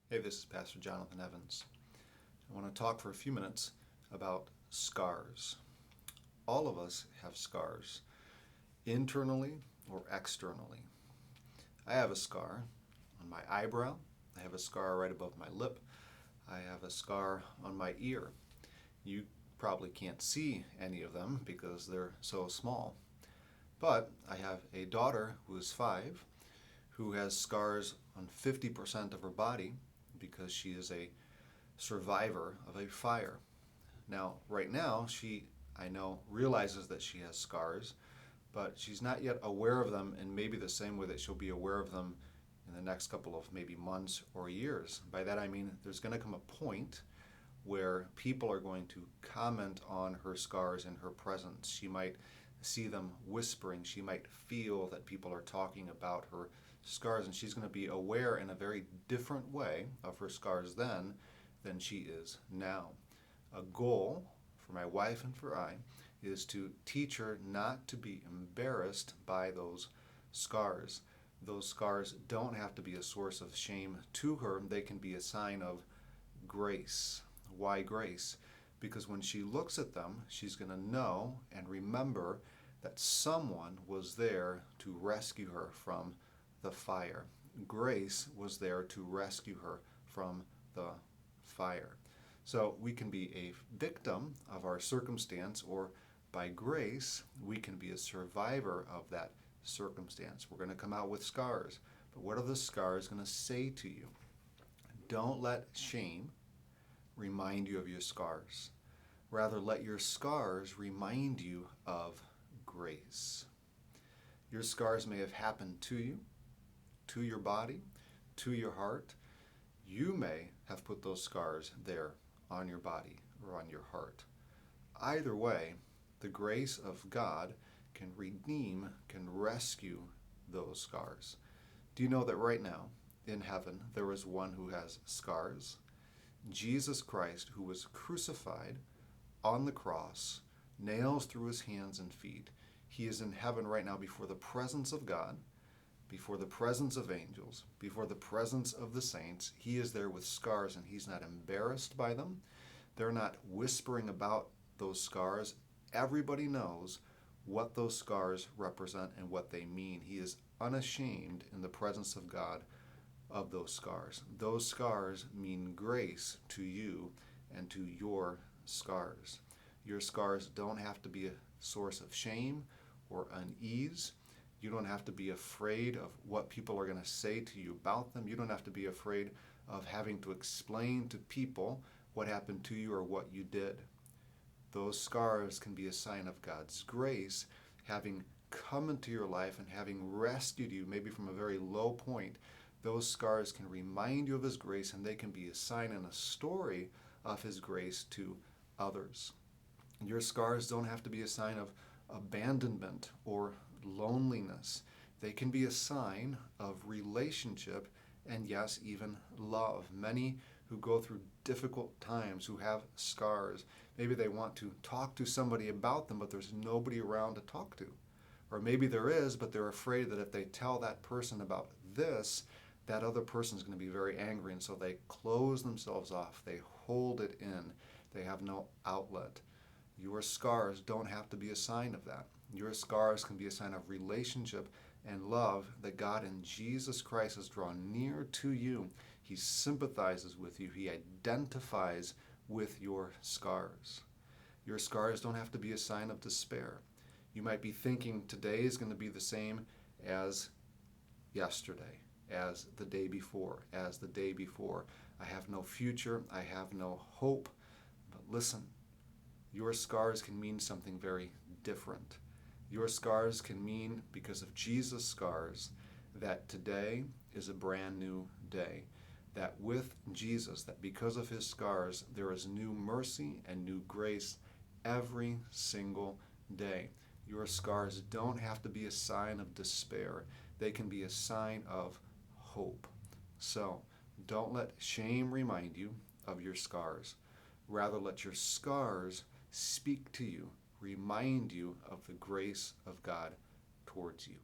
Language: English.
Hey, this is Pastor Jonathan Evans. I want to talk for a few minutes about scars. All of us have scars, internally or externally. I have a scar on my eyebrow. I have a scar right above my lip. I have a scar on my ear. You probably can't see any of them because they're so small. But I have a daughter who is 5 who has scars on 50% of her body because she is a survivor of a fire. Now, right now, I know, realizes that she has scars, but she's not yet aware of them in maybe the same way that she'll be aware of them in the next couple of maybe months or years. By that I mean there's going to come a point where people are going to comment on her scars in her presence. She might see them whispering. She might feel that people are talking about her scars, and she's going to be aware in a very different way of her scars then than she is now. A goal for my wife and for I is to teach her not to be embarrassed by those scars. Those scars don't have to be a source of shame to her. They can be a sign of grace. Why grace? Because when she looks at them, she's going to know and remember that someone was there to rescue her from the fire. Grace was there to rescue her from the fire. So we can be a victim of our circumstance, or by grace, we can be a survivor of that circumstance. We're going to come out with scars. But what are the scars going to say to you? Don't let shame remind you of your scars. Rather, let your scars remind you of grace. Your scars may have happened to you, to your body, to your heart. You may have put those scars there on your body or on your heart. Either way, the grace of God can redeem, can rescue those scars. Do you know that right now in heaven there is one who has scars? Jesus Christ, who was crucified on the cross, nails through his hands and feet. He is in heaven right now before the presence of God, before the presence of angels, before the presence of the saints. He is there with scars, and he's not embarrassed by them. They're not whispering about those scars. Everybody knows what those scars represent and what they mean. He is unashamed in the presence of God of those scars. Those scars mean grace to you and to your scars. Your scars don't have to be a source of shame or unease. You don't have to be afraid of what people are going to say to you about them. You don't have to be afraid of having to explain to people what happened to you or what you did. Those scars can be a sign of God's grace, having come into your life and having rescued you maybe from a very low point. Those scars can remind you of his grace, and they can be a sign and a story of his grace to others. Your scars don't have to be a sign of abandonment or loneliness. They can be a sign of relationship and, yes, even love. Many who go through difficult times, who have scars, maybe they want to talk to somebody about them, but there's nobody around to talk to. Or maybe there is, but they're afraid that if they tell that person about this, that other person is going to be very angry, and so they close themselves off. They hold it in. They have no outlet. Your scars don't have to be a sign of that. Your scars can be a sign of relationship and love that God in Jesus Christ has drawn near to you. He sympathizes with you. He identifies with your scars. Your scars don't have to be a sign of despair. You might be thinking today is going to be the same as yesterday, as the day before, as the day before. I have no future. I have no hope. But listen, your scars can mean something very different. Your scars can mean, because of Jesus' scars, that today is a brand new day. That with Jesus, that because of his scars, there is new mercy and new grace every single day. Your scars don't have to be a sign of despair. They can be a sign of hope. So, don't let shame remind you of your scars. Rather, let your scars speak to you, remind you of the grace of God towards you.